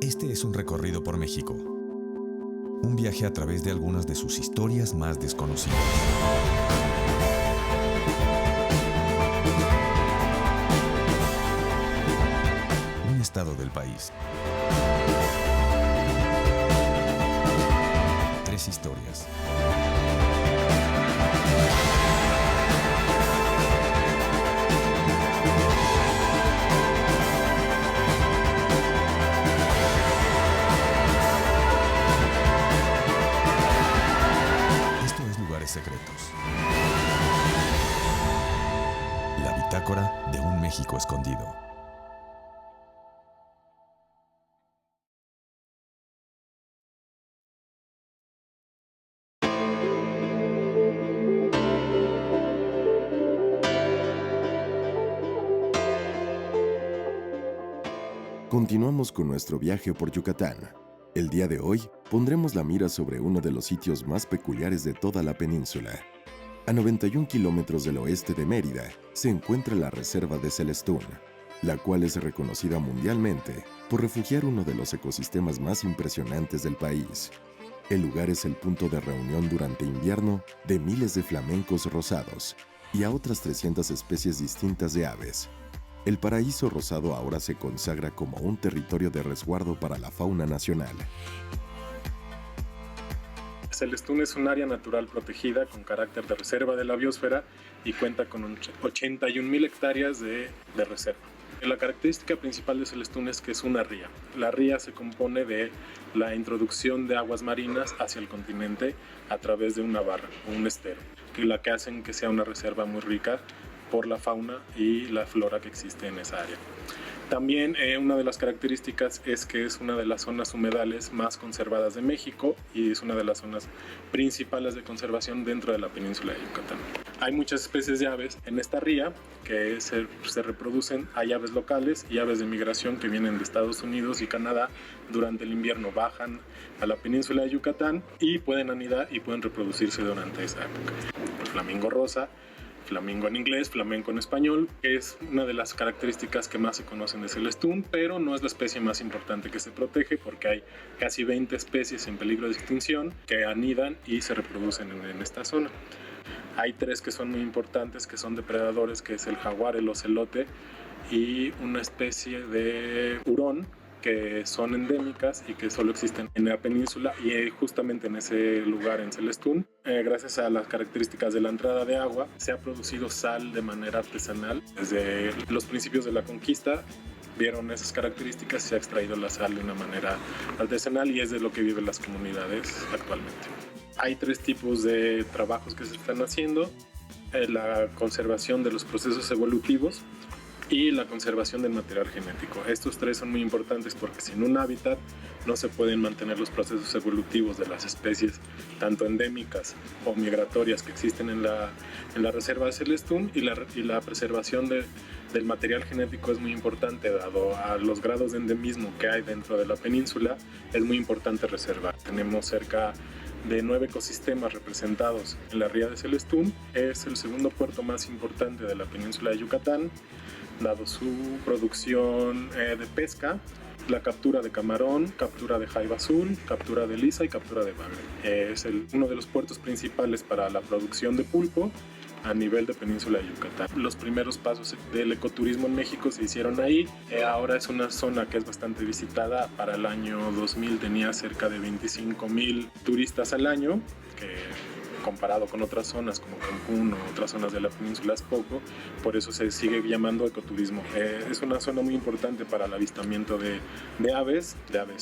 Este es un recorrido por México. Un viaje a través de algunas de sus historias más desconocidas. Un estado del país. 3 historias. Esto es Lugares Secretos. La bitácora de un México escondido. Continuamos con nuestro viaje por Yucatán. El día de hoy pondremos la mira sobre uno de los sitios más peculiares de toda la península. A 91 kilómetros del oeste de Mérida se encuentra la Reserva de Celestún, la cual es reconocida mundialmente por refugiar uno de los ecosistemas más impresionantes del país. El lugar es el punto de reunión durante invierno de miles de flamencos rosados y a otras 300 especies distintas de aves. El paraíso rosado ahora se consagra como un territorio de resguardo para la fauna nacional. Celestún es un área natural protegida con carácter de reserva de la biosfera y cuenta con 81,000 hectáreas de reserva. La característica principal de Celestún es que es una ría. La ría se compone de la introducción de aguas marinas hacia el continente a través de una barra, un estero, la que hacen que sea una reserva muy rica por la fauna y la flora que existe en esa área. También una de las características es que es una de las zonas humedales más conservadas de México y es una de las zonas principales de conservación dentro de la península de Yucatán. Hay muchas especies de aves en esta ría que se reproducen. Hay aves locales y aves de migración que vienen de Estados Unidos y Canadá. Durante el invierno bajan a la península de Yucatán y pueden anidar y pueden reproducirse durante esa época. El flamingo rosa, flamingo en inglés, flamenco en español, es una de las características que más se conocen de Celestún, pero no es la especie más importante que se protege porque hay casi 20 especies en peligro de extinción que anidan y se reproducen en esta zona. Hay 3 que son muy importantes, que son depredadores, que es el jaguar, el ocelote y una especie de hurón, que son endémicas y que solo existen en la península y justamente en ese lugar en Celestún. Gracias a las características de la entrada de agua, se ha producido sal de manera artesanal. Desde los principios de la conquista vieron esas características y se ha extraído la sal de una manera artesanal y es de lo que viven las comunidades actualmente. Hay 3 tipos de trabajos que se están haciendo: la conservación de los procesos evolutivos y la conservación del material genético. Estos 3 son muy importantes porque sin un hábitat no se pueden mantener los procesos evolutivos de las especies, tanto endémicas o migratorias que existen en la reserva de Celestún, y la preservación del material genético es muy importante. Dado a los grados de endemismo que hay dentro de la península, es muy importante reservar. Tenemos cerca de 9 ecosistemas representados en la ría de Celestún. Es el segundo puerto más importante de la península de Yucatán, dado su producción de pesca, la captura de camarón, captura de jaiba azul, captura de lisa y captura de bagre. Es uno de los puertos principales para la producción de pulpo a nivel de península de Yucatán. Los primeros pasos del ecoturismo en México se hicieron ahí. Ahora es una zona que es bastante visitada. Para el año 2000 tenía cerca de 25,000 turistas al año, que comparado con otras zonas como Cancún o otras zonas de la península es poco. Por eso se sigue llamando ecoturismo. Es una zona muy importante para el avistamiento de aves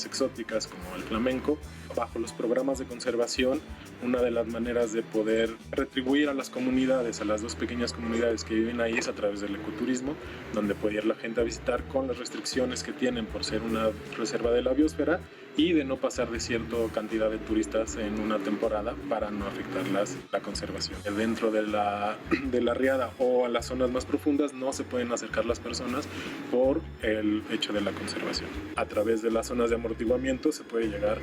exóticas como el flamenco. Bajo los programas de conservación, una de las maneras de poder retribuir a las comunidades, a las 2 pequeñas comunidades que viven ahí, es a través del ecoturismo, donde puede ir la gente a visitar con las restricciones que tienen por ser una reserva de la biosfera y de no pasar de cierta cantidad de turistas en una temporada para no afectar la conservación. Dentro de la riada o a las zonas más profundas no se pueden acercar las personas por el hecho de la conservación. A través de las zonas de amortiguamiento se puede llegar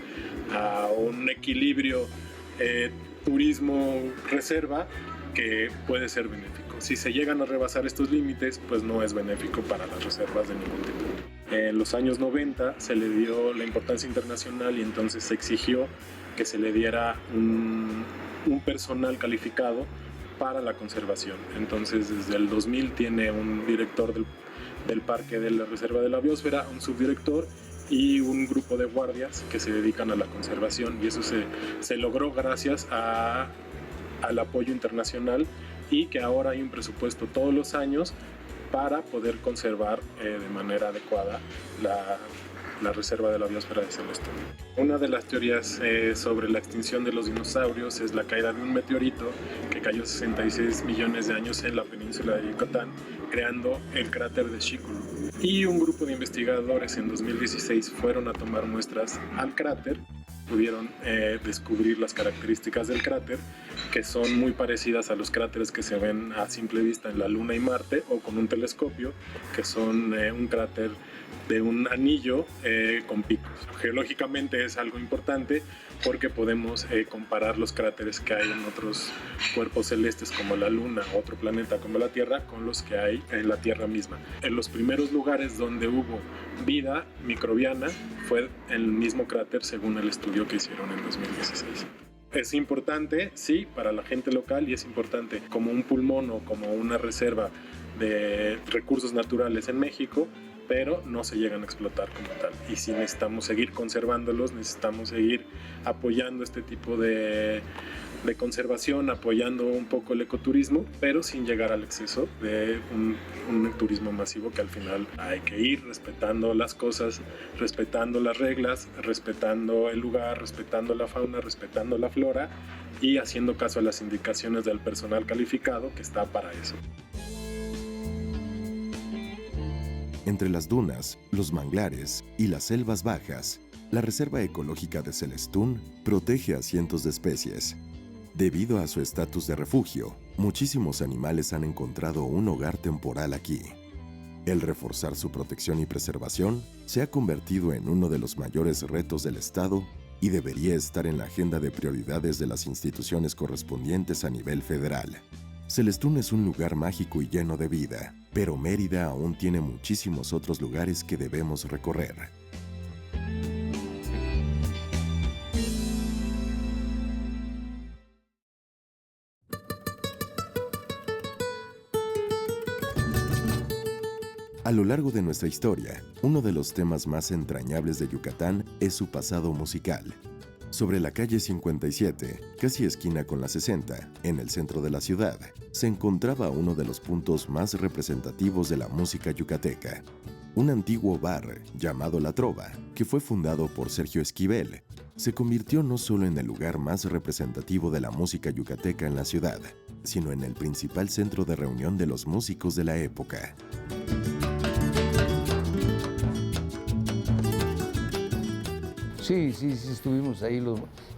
a un equilibrio turismo-reserva que puede ser benéfico. Si se llegan a rebasar estos límites, pues no es benéfico para las reservas de ningún tipo. En los años 90 se le dio la importancia internacional y entonces se exigió que se le diera un personal calificado para la conservación. Entonces desde el 2000 tiene un director del parque de la Reserva de la Biosfera, un subdirector y un grupo de guardias que se dedican a la conservación, y eso se logró gracias al apoyo internacional, y que ahora hay un presupuesto todos los años para poder conservar de manera adecuada la Reserva de la Biosfera de Celestún. Una de las teorías sobre la extinción de los dinosaurios es la caída de un meteorito que cayó 66 millones de años en la península de Yucatán, creando el cráter de Xiculu. Y un grupo de investigadores en 2016 fueron a tomar muestras al cráter. Pudieron descubrir las características del cráter, que son muy parecidas a los cráteres que se ven a simple vista en la Luna y Marte o con un telescopio, que son un cráter de un anillo con picos. Geológicamente es algo importante porque podemos comparar los cráteres que hay en otros cuerpos celestes como la Luna o otro planeta como la Tierra con los que hay en la Tierra misma. En los primeros lugares donde hubo vida microbiana fue el mismo cráter, según el estudio que hicieron en 2016. Es importante, sí, para la gente local, y es importante como un pulmón o como una reserva de recursos naturales en México, pero no se llegan a explotar como tal. Y si necesitamos seguir conservándolos, necesitamos seguir apoyando este tipo de conservación, apoyando un poco el ecoturismo, pero sin llegar al exceso de un turismo masivo, que al final hay que ir respetando las cosas, respetando las reglas, respetando el lugar, respetando la fauna, respetando la flora y haciendo caso a las indicaciones del personal calificado que está para eso. Entre las dunas, los manglares y las selvas bajas, la Reserva Ecológica de Celestún protege a cientos de especies. Debido a su estatus de refugio, muchísimos animales han encontrado un hogar temporal aquí. El reforzar su protección y preservación se ha convertido en uno de los mayores retos del Estado y debería estar en la agenda de prioridades de las instituciones correspondientes a nivel federal. Celestún es un lugar mágico y lleno de vida, pero Mérida aún tiene muchísimos otros lugares que debemos recorrer. A lo largo de nuestra historia, uno de los temas más entrañables de Yucatán es su pasado musical. Sobre la calle 57, casi esquina con la 60, en el centro de la ciudad, se encontraba uno de los puntos más representativos de la música yucateca. Un antiguo bar llamado La Trova, que fue fundado por Sergio Esquivel, se convirtió no solo en el lugar más representativo de la música yucateca en la ciudad, sino en el principal centro de reunión de los músicos de la época. Sí, estuvimos ahí,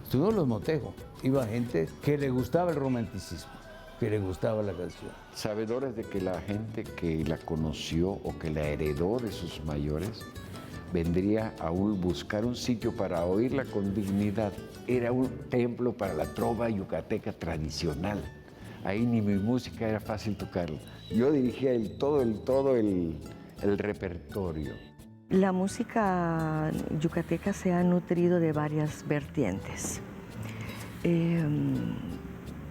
estuvimos los motejos. Iba gente que le gustaba el romanticismo, que le gustaba la canción. Sabedores de que la gente que la conoció o que la heredó de sus mayores vendría a buscar un sitio para oírla con dignidad. Era un templo para la trova yucateca tradicional. Ahí ni mi música era fácil tocarla. Yo dirigía todo el repertorio. La música yucateca se ha nutrido de varias vertientes,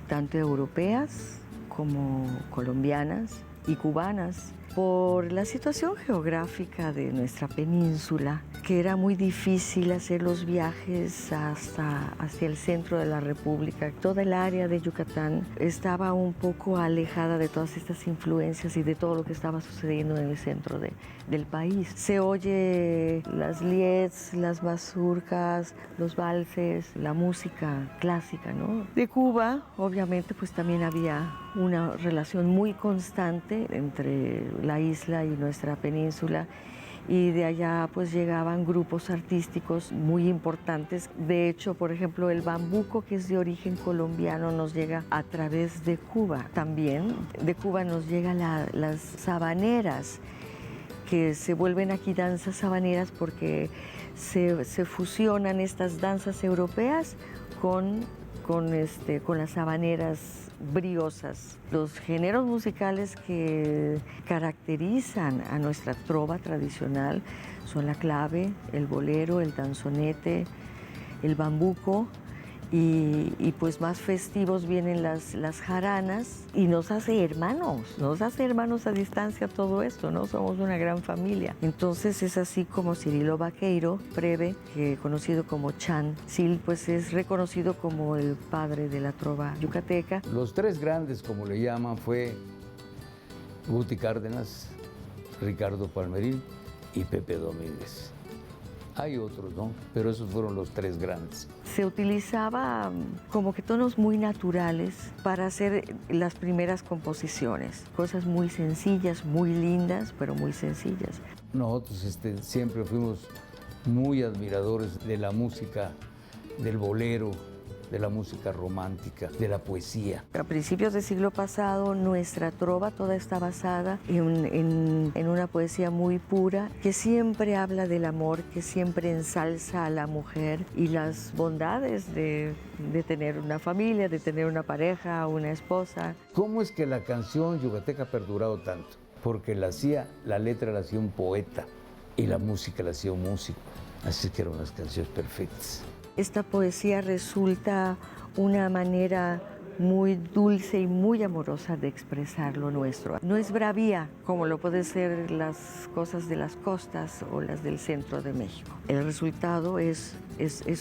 tanto europeas como colombianas y cubanas, por la situación geográfica de nuestra península, que era muy difícil hacer los viajes hacia el centro de la República. Toda el área de Yucatán estaba un poco alejada de todas estas influencias y de todo lo que estaba sucediendo en el centro del país. Se oye las lieds, las mazurcas, los valses, la música clásica, ¿no? De Cuba, obviamente, pues también había una relación muy constante entre la isla y nuestra península, y de allá pues llegaban grupos artísticos muy importantes. De hecho, por ejemplo, el bambuco, que es de origen colombiano, nos llega a través de Cuba. También de Cuba nos llegan las sabaneras, que se vuelven aquí danzas sabaneras porque se fusionan estas danzas europeas con con las habaneras briosas. Los géneros musicales que caracterizan a nuestra trova tradicional son la clave, el bolero, el danzonete, el bambuco, y pues más festivos vienen las jaranas, y nos hace hermanos a distancia todo esto, ¿no? Somos una gran familia. Entonces es así como Cirilo Vaqueiro Preve, que conocido como Chan Sil, pues es reconocido como el padre de la trova yucateca. Los tres grandes, como le llaman, fue Guti Cárdenas, Ricardo Palmerín y Pepe Domínguez. Hay otros, ¿no? Pero esos fueron los tres grandes. Se utilizaba como que tonos muy naturales para hacer las primeras composiciones. Cosas muy sencillas, muy lindas, pero muy sencillas. Nosotros siempre fuimos muy admiradores de la música, del bolero, de la música romántica, de la poesía. A principios del siglo pasado, nuestra trova toda está basada en una poesía muy pura, que siempre habla del amor, que siempre ensalza a la mujer y las bondades de tener una familia, de tener una pareja, una esposa. ¿Cómo es que la canción yucateca ha perdurado tanto? Porque la letra la hacía un poeta y la música la hacía un músico. Así que eran las canciones perfectas. Esta poesía resulta una manera muy dulce y muy amorosa de expresar lo nuestro. No es bravía como lo pueden ser las cosas de las costas o las del centro de México. El resultado es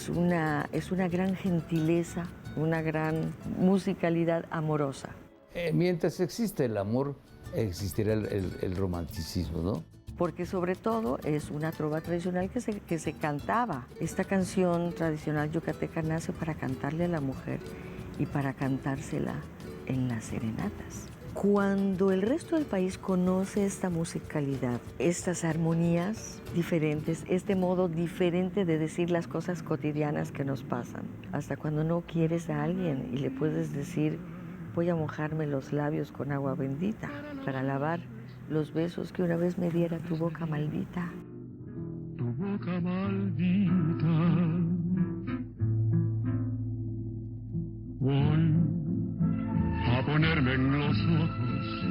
una gran gentileza, una gran musicalidad amorosa. Mientras existe el amor, existirá el romanticismo, ¿no? Porque sobre todo es una trova tradicional que se cantaba. Esta canción tradicional yucateca nace para cantarle a la mujer y para cantársela en las serenatas. Cuando el resto del país conoce esta musicalidad, estas armonías diferentes, este modo diferente de decir las cosas cotidianas que nos pasan, hasta cuando no quieres a alguien y le puedes decir, voy a mojarme los labios con agua bendita para lavar los besos que una vez me diera tu boca maldita. Tu boca maldita. Voy a ponerme en los ojos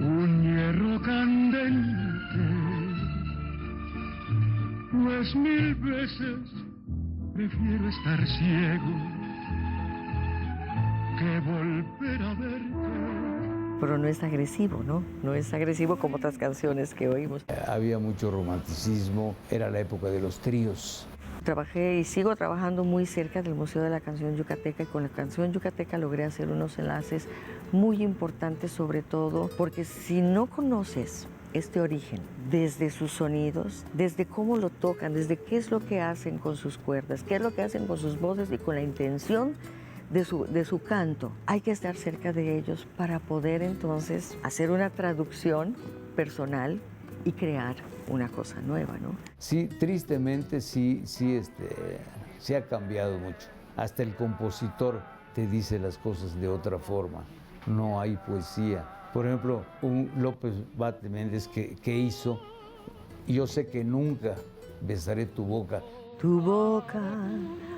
un hierro candente, pues 1000 veces prefiero estar ciego que volver a verte. Pero no es agresivo, ¿no? No es agresivo como otras canciones que oímos. Había mucho romanticismo, era la época de los tríos. Trabajé y sigo trabajando muy cerca del Museo de la Canción Yucateca, y con la Canción Yucateca logré hacer unos enlaces muy importantes, sobre todo porque si no conoces este origen, desde sus sonidos, desde cómo lo tocan, desde qué es lo que hacen con sus cuerdas, qué es lo que hacen con sus voces y con la intención de su canto. Hay que estar cerca de ellos para poder entonces hacer una traducción personal y crear una cosa nueva, ¿no? Sí, tristemente sí ha cambiado mucho. Hasta el compositor te dice las cosas de otra forma. No hay poesía. Por ejemplo, un López Bate Méndez que hizo Yo sé que nunca besaré tu boca. Tu boca,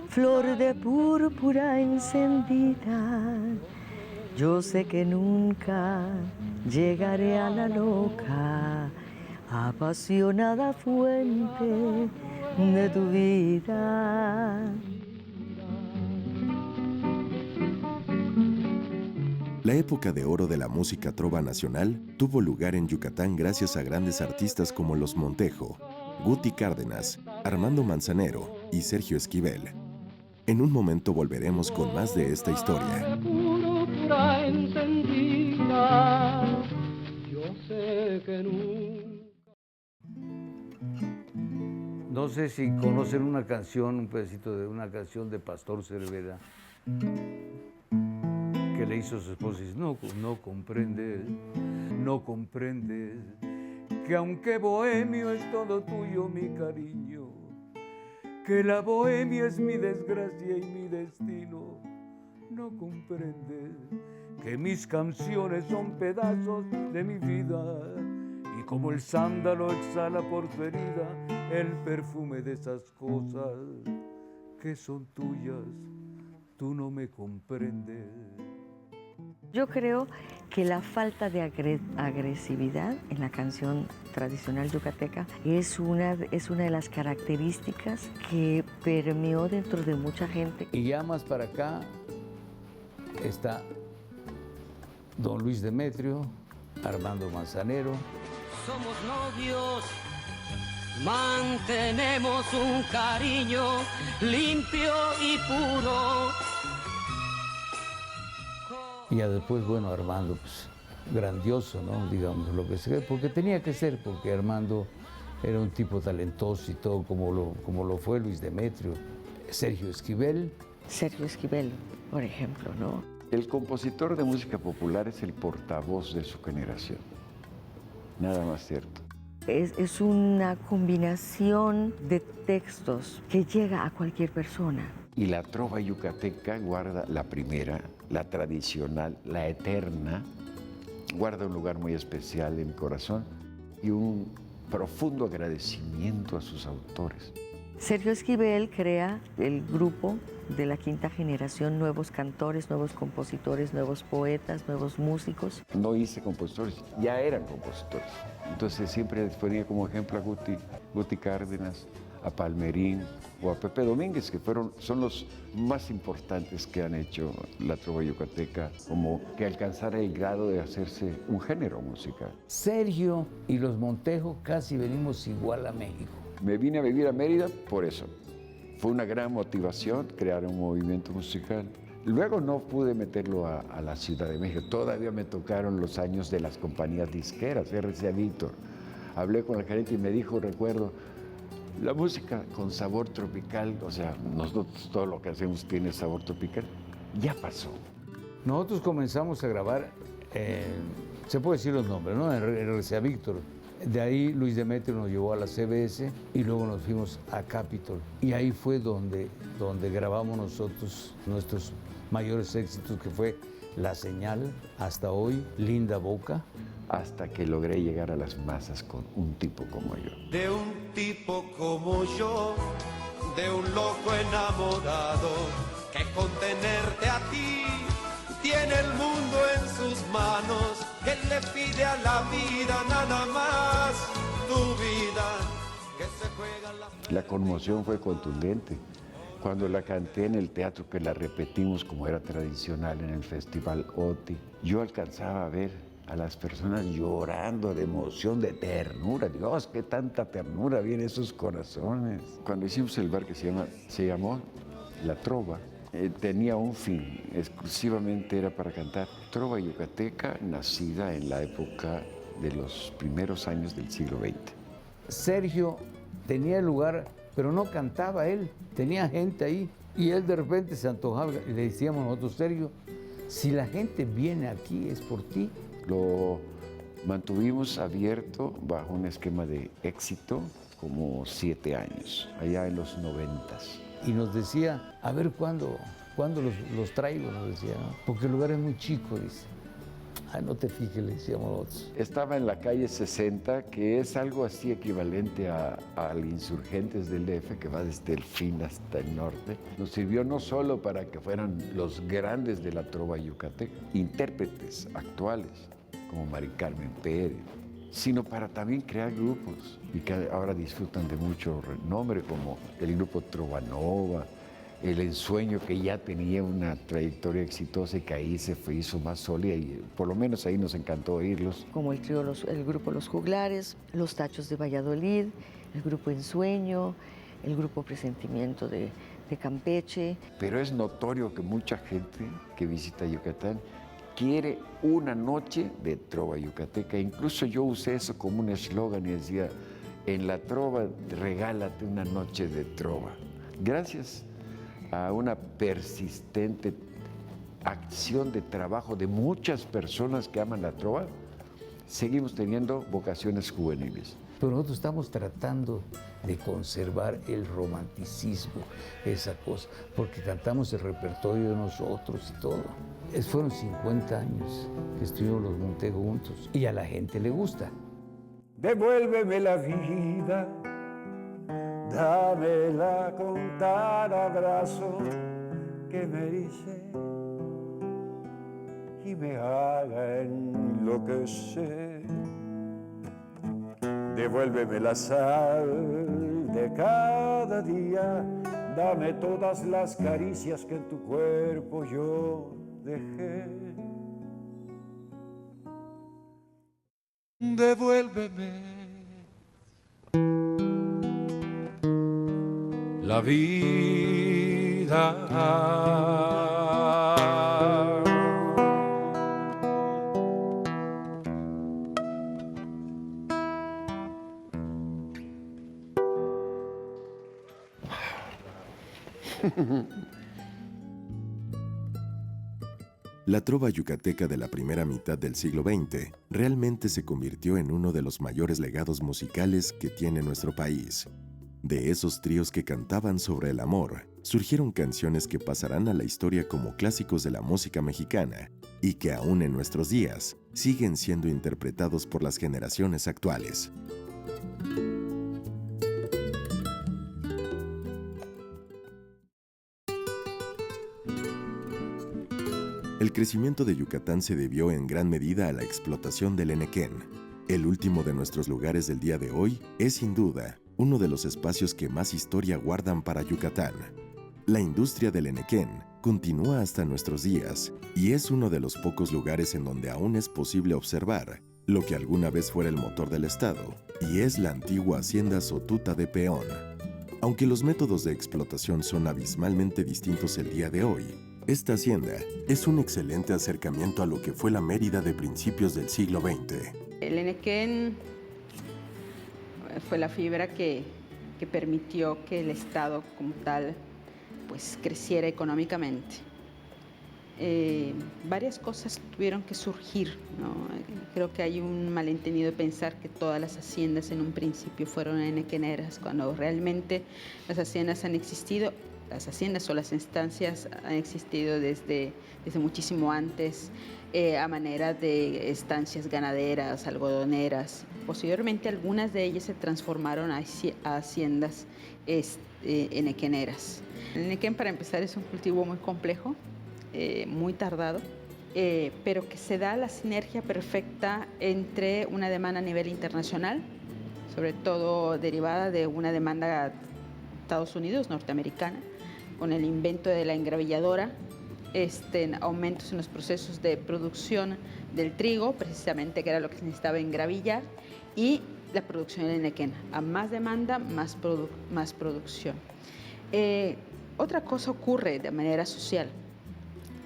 flor de púrpura encendida, yo sé que nunca llegaré a la loca, apasionada fuente de tu vida. La época de oro de la música trova nacional tuvo lugar en Yucatán gracias a grandes artistas como Los Montejo, Guti Cárdenas, Armando Manzanero y Sergio Esquivel. En un momento volveremos con más de esta historia. No sé si conocen una canción, un pedacito de una canción de Pastor Cervera que le hizo a su esposa y dice, no comprendes que aunque bohemio es todo tuyo mi cariño, que la bohemia es mi desgracia y mi destino, no comprendes que mis canciones son pedazos de mi vida y como el sándalo exhala por su herida el perfume de esas cosas que son tuyas tú no me comprendes. Yo creo que la falta de agresividad en la canción tradicional yucateca es una de las características que permeó dentro de mucha gente. Y ya más para acá está don Luis Demetrio, Armando Manzanero. Somos novios, mantenemos un cariño limpio y puro. Y ya después, bueno, Armando, pues, grandioso, ¿no? Digamos, lo que sea, porque tenía que ser, porque Armando era un tipo talentoso y todo, como lo fue Luis Demetrio. Sergio Esquivel. Sergio Esquivel, por ejemplo, ¿no? El compositor de música popular es el portavoz de su generación. Nada más cierto. Es una combinación de textos que llega a cualquier persona. Y la trova yucateca guarda la primera, la tradicional, la eterna, guarda un lugar muy especial en mi corazón y un profundo agradecimiento a sus autores. Sergio Esquivel crea el grupo de la quinta generación, nuevos cantores, nuevos compositores, nuevos poetas, nuevos músicos. No hice compositores, ya eran compositores. Entonces siempre ponía como ejemplo a Guti Cárdenas, a Palmerín o a Pepe Domínguez, que son los más importantes que han hecho la trova yucateca, como que alcanzara el grado de hacerse un género musical. Sergio y los Montejo casi venimos igual a México. Me vine a vivir a Mérida por eso. Fue una gran motivación crear un movimiento musical. Luego no pude meterlo a la Ciudad de México. Todavía me tocaron los años de las compañías disqueras, RCA Víctor. Hablé con el gerente y me dijo, recuerdo, la música con sabor tropical, o sea, nosotros todo lo que hacemos tiene sabor tropical, ya pasó. Nosotros comenzamos a grabar, se puede decir los nombres, ¿no? En RCA Víctor. De ahí Luis Demetrio nos llevó a la CBS y luego nos fuimos a Capitol. Y ahí fue donde grabamos nosotros nuestros mayores éxitos, que fue La Señal, hasta hoy, Linda Boca. Hasta que logré llegar a las masas con un tipo como yo. De un tipo como yo, de un loco enamorado, que con tenerte a ti tiene el mundo en sus manos, que le pide a la vida nada más tu vida, que se juega la conmoción fue contundente. Cuando la canté en el teatro, que la repetimos como era tradicional en el Festival OTI, yo alcanzaba a ver a las personas llorando de emoción, de ternura. Dios, qué tanta ternura viene en esos corazones. Cuando hicimos el bar que se llamó La Trova, tenía un fin, exclusivamente era para cantar trova yucateca nacida en la época de los primeros años del siglo XX. Sergio tenía el lugar, pero no cantaba él, tenía gente ahí y él de repente se antojaba y le decíamos nosotros, Sergio, si la gente viene aquí es por ti. Lo mantuvimos abierto bajo un esquema de éxito como 7 años, allá en los 90s. Y nos decía, a ver cuándo los traigo, nos decía, ¿no? Porque el lugar es muy chico, dice. Ay, no te fijes, le decíamos nosotros. Estaba en la calle 60, que es algo así equivalente al Insurgentes del DF, que va desde el fin hasta el norte. Nos sirvió no solo para que fueran los grandes de la trova yucateca, intérpretes actuales, como Mari Carmen Pérez, sino para también crear grupos y que ahora disfrutan de mucho renombre, como el grupo Trovanova, El Ensueño, que ya tenía una trayectoria exitosa y que ahí se hizo más sólida y por lo menos ahí nos encantó oírlos. Como el grupo Los Juglares, Los Tachos de Valladolid, el grupo Ensueño, el grupo Presentimiento de Campeche. Pero es notorio que mucha gente que visita Yucatán quiere una noche de trova yucateca. Incluso yo usé eso como un eslogan y decía, en la trova regálate una noche de trova. Gracias a una persistente acción de trabajo de muchas personas que aman la trova, seguimos teniendo vocaciones juveniles. Pero nosotros estamos tratando de conservar el romanticismo, esa cosa, porque cantamos el repertorio de nosotros y todo. Fueron 50 años que estuvimos los Montejo juntos y a la gente le gusta. Devuélveme la vida, dámela con tal abrazo, que me erice y me haga enloquecer. Devuélveme la sal de cada día, dame todas las caricias que en tu cuerpo yo dejé. Devuélveme la vida. La trova yucateca de la primera mitad del siglo XX realmente se convirtió en uno de los mayores legados musicales que tiene nuestro país. De esos tríos que cantaban sobre el amor, surgieron canciones que pasarán a la historia como clásicos de la música mexicana y que aún en nuestros días siguen siendo interpretados por las generaciones actuales. El crecimiento de Yucatán se debió en gran medida a la explotación del enequén. El último de nuestros lugares del día de hoy es sin duda uno de los espacios que más historia guardan para Yucatán. La industria del enequén continúa hasta nuestros días y es uno de los pocos lugares en donde aún es posible observar lo que alguna vez fuera el motor del estado, y es la antigua hacienda Sotuta de Peón. Aunque los métodos de explotación son abismalmente distintos el día de hoy, esta hacienda es un excelente acercamiento a lo que fue la Mérida de principios del siglo XX. El enequén fue la fibra que permitió que el Estado como tal pues, creciera económicamente. Varias cosas tuvieron que surgir, ¿no? Creo que hay un malentendido de pensar que todas las haciendas en un principio fueron enequeneras, cuando realmente las haciendas han existido. Las haciendas o las estancias han existido desde muchísimo antes, a manera de estancias ganaderas, algodoneras. Posteriormente, algunas de ellas se transformaron a haciendas enequeneras. El enequén, para empezar, es un cultivo muy complejo, muy tardado, pero que se da la sinergia perfecta entre una demanda a nivel internacional, sobre todo derivada de una demanda de Estados Unidos, norteamericana, con el invento de la engravilladora, aumentos en los procesos de producción del trigo, precisamente que era lo que se necesitaba engravillar, y la producción del enequén. A más demanda, más producción. Otra cosa ocurre de manera social.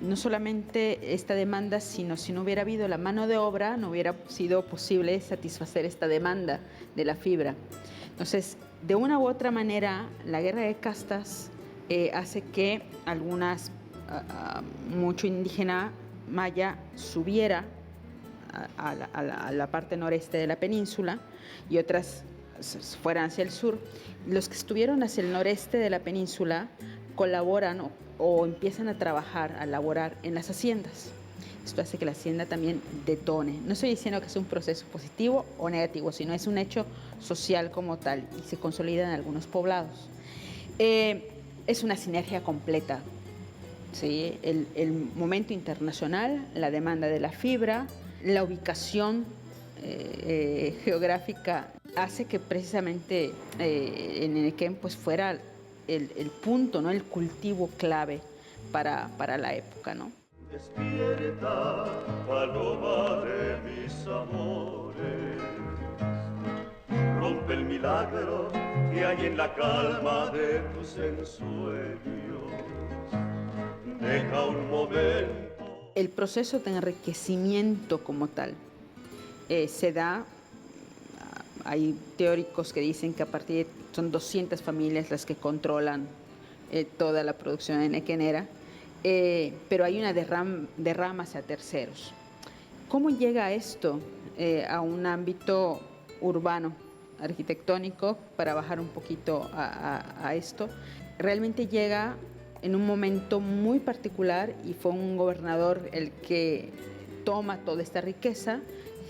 No solamente esta demanda, sino si no hubiera habido la mano de obra, no hubiera sido posible satisfacer esta demanda de la fibra. Entonces, de una u otra manera, la guerra de castas hace que mucho indígena maya subiera a la parte noreste de la península y otras fueran hacia el sur. Los que estuvieron hacia el noreste de la península colaboran o empiezan a trabajar, a laborar en las haciendas. Esto hace que la hacienda también detone. No estoy diciendo que sea un proceso positivo o negativo, sino es un hecho social como tal y se consolida en algunos poblados. Es una sinergia completa, ¿sí? El momento internacional, la demanda de la fibra, la ubicación geográfica hace que precisamente el enequén pues fuera el punto, ¿no? El cultivo clave para la época, ¿no? Despierta, paloma de mis amores, rompe el milagro que hay en la calma de tus ensueños, deja un momento. El proceso de enriquecimiento como tal se da, hay teóricos que dicen que a partir son 200 familias las que controlan toda la producción enequenera, pero hay una derrama hacia terceros. ¿Cómo llega esto a un ámbito urbano, arquitectónico, para bajar un poquito a esto? Realmente llega en un momento muy particular y fue un gobernador el que toma toda esta riqueza,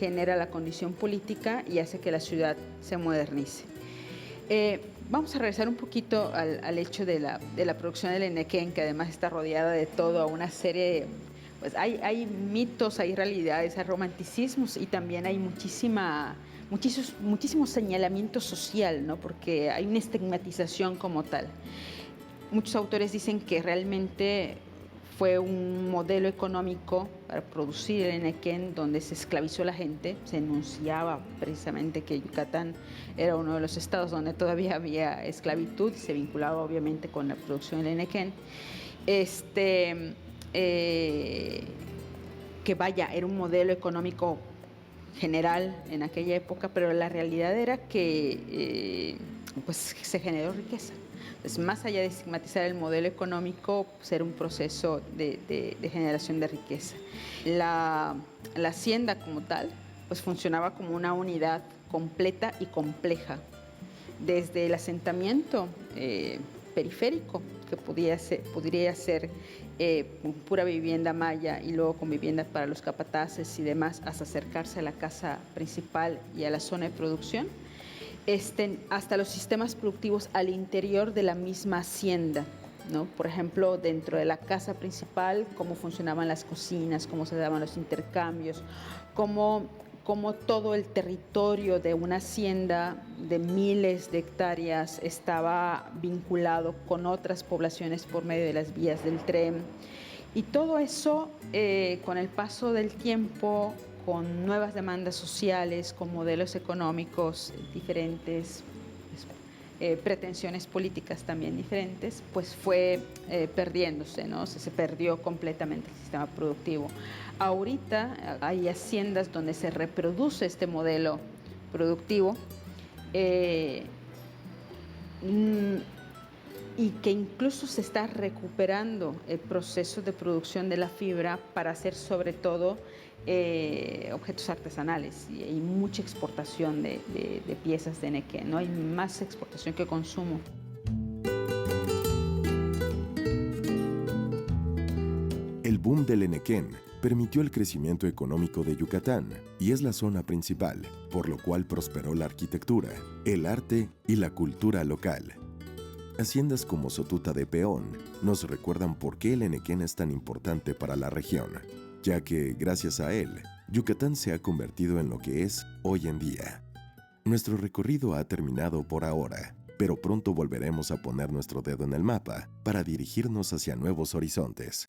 genera la condición política y hace que la ciudad se modernice. Vamos a regresar un poquito al hecho de la producción del Enequén, que además está rodeada de toda una serie, pues hay mitos, hay realidades, hay romanticismos y también hay muchísimo señalamiento social, ¿no? Porque hay una estigmatización como tal. Muchos autores dicen que realmente fue un modelo económico para producir el Enequén donde se esclavizó a la gente. Se enunciaba precisamente que Yucatán era uno de los estados donde todavía había esclavitud y se vinculaba obviamente con la producción del Enequén. Que vaya, era un modelo económico general en aquella época, pero la realidad era que pues se generó riqueza. Entonces, más allá de estigmatizar el modelo económico, pues era un proceso de generación de riqueza. La hacienda como tal, pues funcionaba como una unidad completa y compleja, desde el asentamiento periférico, que podría ser pura vivienda maya y luego con vivienda para los capataces y demás, hasta acercarse a la casa principal y a la zona de producción, hasta los sistemas productivos al interior de la misma hacienda, ¿no? Por ejemplo, dentro de la casa principal, cómo funcionaban las cocinas, cómo se daban los intercambios, cómo todo el territorio de una hacienda de miles de hectáreas estaba vinculado con otras poblaciones por medio de las vías del tren. Y todo eso, con el paso del tiempo, con nuevas demandas sociales, con modelos económicos diferentes, pretensiones políticas también diferentes, pues fue perdiéndose, ¿no? Se perdió completamente el sistema productivo. Ahorita hay haciendas donde se reproduce este modelo productivo y que incluso se está recuperando el proceso de producción de la fibra para hacer sobre todo objetos artesanales, y hay mucha exportación de piezas de Enequén, ¿no? Hay más exportación que consumo. El boom del Enequén permitió el crecimiento económico de Yucatán y es la zona principal, por lo cual prosperó la arquitectura, el arte y la cultura local. Haciendas como Sotuta de Peón nos recuerdan por qué el Enequén es tan importante para la región, ya que, gracias a él, Yucatán se ha convertido en lo que es hoy en día. Nuestro recorrido ha terminado por ahora, pero pronto volveremos a poner nuestro dedo en el mapa para dirigirnos hacia nuevos horizontes.